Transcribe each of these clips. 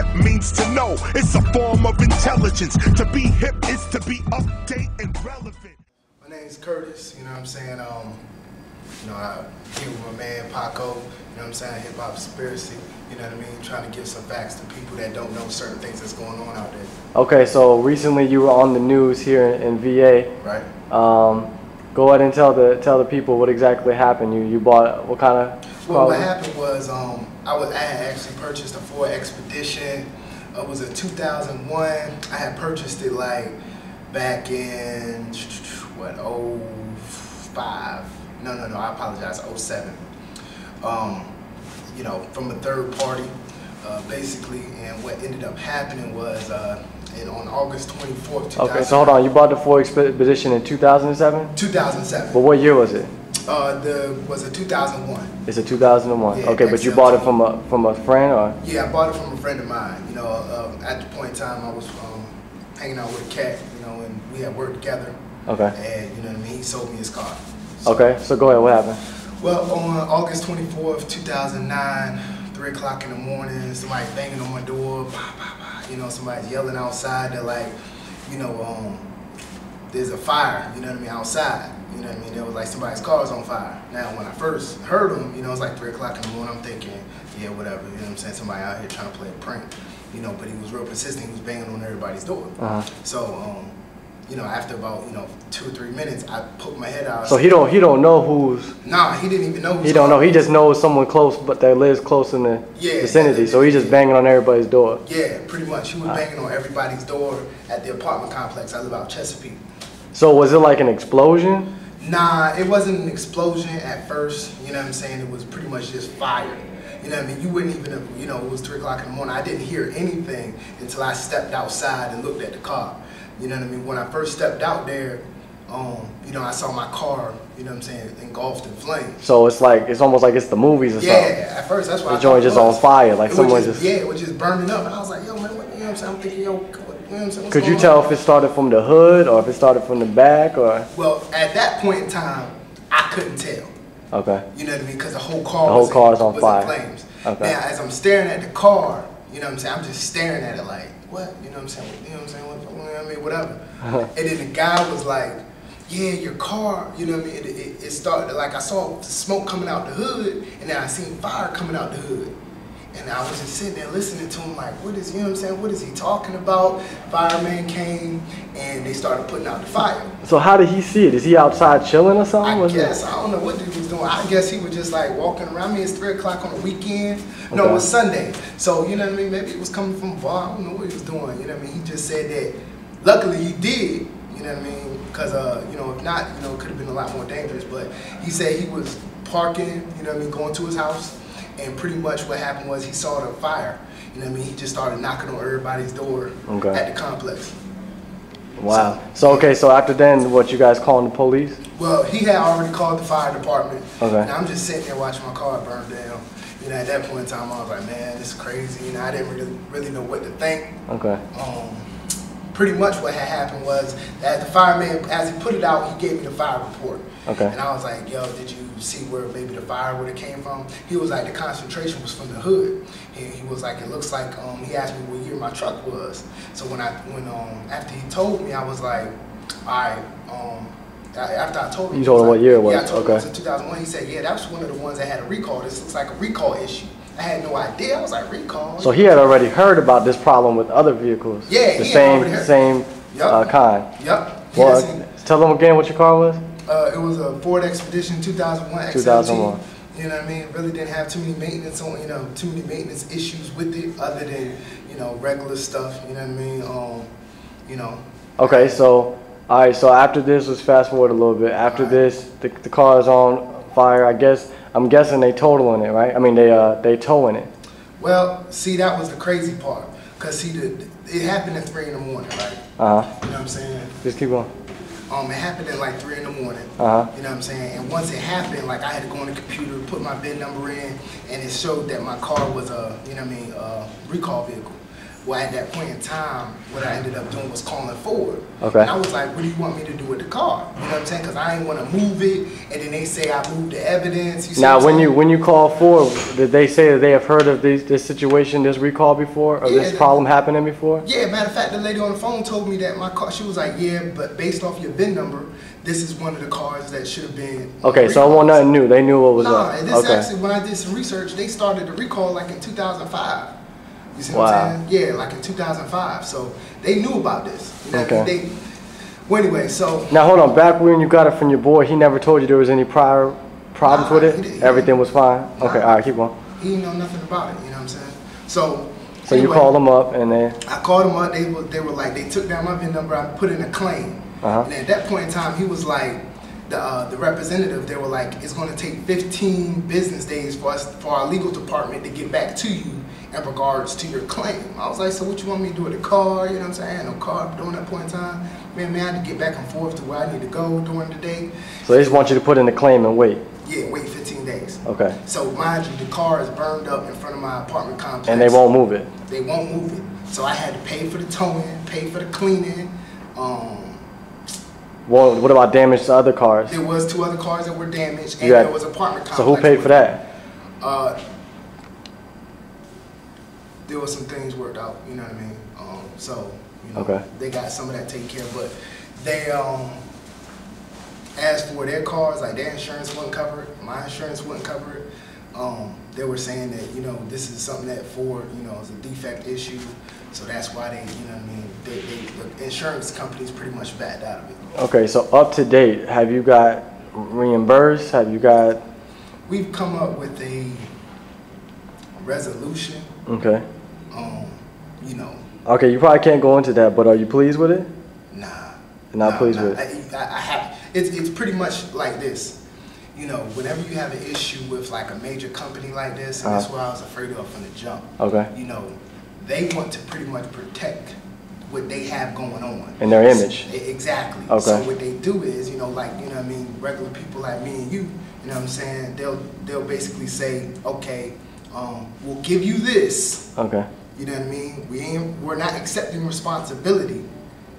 hip means to know. It's a form of intelligence. To be hip is to be update and relevant. My name's Curtis, you know what I'm saying? I here with my man Paco, you know what I'm saying? Hip Hop Conspiracy, you know what I mean? Trying to give some facts to people that don't know certain things that's going on out there. Okay, so recently you were on the news here in VA. Right. Go ahead and tell the people what exactly happened. You bought what kind of? Well, what happened was I had actually purchased a Ford Expedition. It was a 2001. I had purchased it like back in what 05. No, I apologize, 07. You know, from a third party, basically, and what ended up happening was on August 24th, 2000. Okay, so hold on, you bought the Ford Expedition in 2007? 2007. But what year was it? Was a 2001. It's a 2001. Yeah, okay, but you bought it from a friend, or? Yeah, I bought it from a friend of mine. You know, at the point in time, I was hanging out with a cat, you know, and we had worked together. Okay. And you know what I mean, he sold me his car. So, okay, so go ahead. What happened? Well, on August 24th, 2009, 3 o'clock in the morning, somebody banging on my door, bah, bah, bah, you know, somebody's yelling outside. They're like, you know, there's a fire, you know what I mean, outside. You know what I mean? It was like somebody's car's on fire. Now, when I first heard them, you know, it was like 3 o'clock in the morning. I'm thinking, yeah, whatever. You know what I'm saying? Somebody out here trying to play a prank. You know, but he was real persistent. He was banging on everybody's door. So, you know, after about 2 or 3 minutes, I poked my head out. So he don't know who's. Nah, he didn't even know. He don't know. He just knows someone close, but that lives close in the vicinity. So he's just banging on everybody's door. Yeah, pretty much. He was banging on everybody's door at the apartment complex. I live out Chesapeake. So was it like an explosion? Nah, it wasn't an explosion at first. You know what I'm saying? It was pretty much just fire. You know what I mean? You wouldn't even have, you know, it was 3 o'clock in the morning. I didn't hear anything until I stepped outside and looked at the car. You know what I mean? When I first stepped out there, you know, I saw my car, you know what I'm saying, engulfed in flames. So it's almost like it's the movies or something. Yeah, at first that's why the joint just on fire, like someone just. Yeah, it was just burning up. And I was like, yo, man, what, you know what I'm saying? I'm thinking, yo, you know what I'm saying? Could you tell if it started from the hood or if it started from the back or? Well, at that point in time, I couldn't tell. Okay. You know what I mean? Because the whole car was on fire. In flames. Okay. Now, as I'm staring at the car, you know what I'm saying? I'm just staring at it like, what? You know what I'm saying? You know what I'm saying? I mean, whatever. And then the guy was like, yeah, your car, you know what I mean? It started, like I saw smoke coming out the hood, and then I seen fire coming out the hood. And I was just sitting there listening to him like, what is, you know what I'm saying? What is he talking about? Fireman came, and they started putting out the fire. So how did he see it? Is he outside chilling or something? I guess. I don't know what dude was doing. I guess he was just like walking around. I mean, it's 3 o'clock on the weekend. Okay. No, it was Sunday. So, you know what I mean? Maybe it was coming from a bar. I don't know what he was doing. You know what I mean? He just said that luckily he did. You know what I mean? Because, you know, if not, you know, it could have been a lot more dangerous. But he said he was parking, you know what I mean, going to his house. And pretty much what happened was he saw the fire. You know what I mean? He just started knocking on everybody's door at the complex. Wow. So okay, so after then, what, you guys calling the police? Well, he had already called the fire department. Okay. And I'm just sitting there watching my car burn down. You know, at that point in time, I was like, man, this is crazy. You know, I didn't really know what to think. Okay. Pretty much what had happened was that the fireman, as he put it out, he gave me the fire report. Okay. And I was like, yo, did you see where maybe the fire would have came from? He was like, the concentration was from the hood. He was like, it looks like, he asked me what year my truck was. So when after he told me, I was like, all right, after I told him. You told him what year it was? Yeah, I told him it was in 2001. He said, yeah, that was one of the ones that had a recall. This looks like a recall issue. I had no idea. I was like, recall? So he had already heard about this problem with other vehicles? Yeah, the same kind? Yep. Well, tell them again what your car was? It was a Ford Expedition 2001 XLT. 2001. You know what I mean? Really didn't have too many maintenance on, too many maintenance issues with it other than, regular stuff, you know what I mean? Okay, so, all right, so after this, let's fast forward a little bit. After this, the car is on fire. I'm guessing they totaling it, right? I mean, they towing it. Well, see, that was the crazy part. Because, see, it happened at 3 in the morning, right? Uh-huh. You know what I'm saying? Just keep going. It happened at like 3 in the morning. Uh-huh. You know what I'm saying? And once it happened, like I had to go on the computer, put my VIN number in, and it showed that my car was a, recall vehicle. Well, at that point in time, what I ended up doing was calling Ford. Okay. And I was like, what do you want me to do with the car? You know what I'm saying? Because I ain't want to move it, and then they say I moved the evidence. You see Now, what I'm saying? when you call Ford, did they say that they have heard of this situation, this recall before, or this problem happening before? Yeah, matter of fact, the lady on the phone told me that my car, she was like, yeah, but based off your VIN number, this is one of the cars that should have been. Okay, so it wasn't nothing new. They knew what was up. And this actually, when I did some research, they started the recall like in 2005. You see what I'm saying? Yeah, like in 2005. So they knew about this. You know, okay. Well, anyway, so. Now hold on. Back when you got it from your boy, he never told you there was any prior problems with it? Everything was fine? Okay, all right, keep going. He didn't know nothing about it, you know what I'm saying? So anyway, you called them up and they. I called them up. They were like, they took down my VIN number. I put in a claim. And at that point in time, he was like, the representative, they were like, it's going to take 15 business days for our legal department to get back to you in regards to your claim. I was like, so what you want me to do with the car? You know what I'm saying? I had no car during that point in time. Man, I had to get back and forth to where I need to go during the day. So they just want you to put in the claim and wait? Yeah, wait 15 days. Okay. So mind you, the car is burned up in front of my apartment complex. And they won't move it? They won't move it. So I had to pay for the towing, pay for the cleaning. Well, what about damage to other cars? There was 2 other cars that were damaged, and there was apartment complex. So who paid for that? There was some things worked out, you know what I mean? So, you know, they got some of that taken care of, but they, as for their cars, like their insurance wouldn't cover it, my insurance wouldn't cover it. They were saying that, you know, this is something that Ford, you know, is a defect issue, so that's why they, you know what I mean, the insurance companies pretty much backed out of it. Okay, so up to date, have you got reimbursed? Have you got? We've come up with a resolution. Okay. You know. Okay, you probably can't go into that, but are you pleased with it? Nah. Not pleased with it? I have. It's pretty much like this. You know, whenever you have an issue with like a major company like this, and that's what I was afraid of from the jump. Okay. You know, they want to pretty much protect what they have going on. And their image. Exactly. Okay. So what they do is, you know, like, you know what I mean, regular people like me and you know what I'm saying, they'll basically say, okay, we'll give you this. Okay. You know what I mean? We're not accepting responsibility,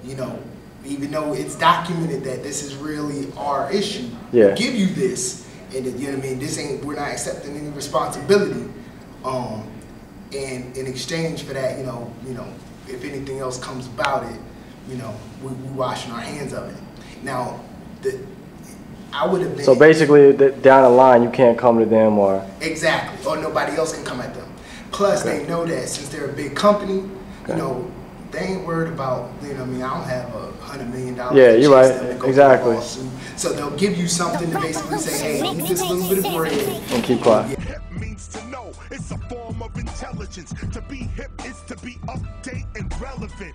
you know, even though it's documented that this is really our issue. Yeah. We'll give you this, and you know what I mean, we're not accepting any responsibility. And in exchange for that, you know, if anything else comes about it, you know, we washing our hands of it. Now, I would have been. So basically, down the line, you can't come to them or. Exactly, or nobody else can come at them. Plus, they know that since they're a big company, you know, they ain't worried about, you know what I mean, I don't have $100 million. Yeah, you're right, exactly. So they'll give you something to basically say, hey, eat this little bit of bread. And keep quiet. Means to know it's a form of intelligence. To be hip is to be up, date, and relevant.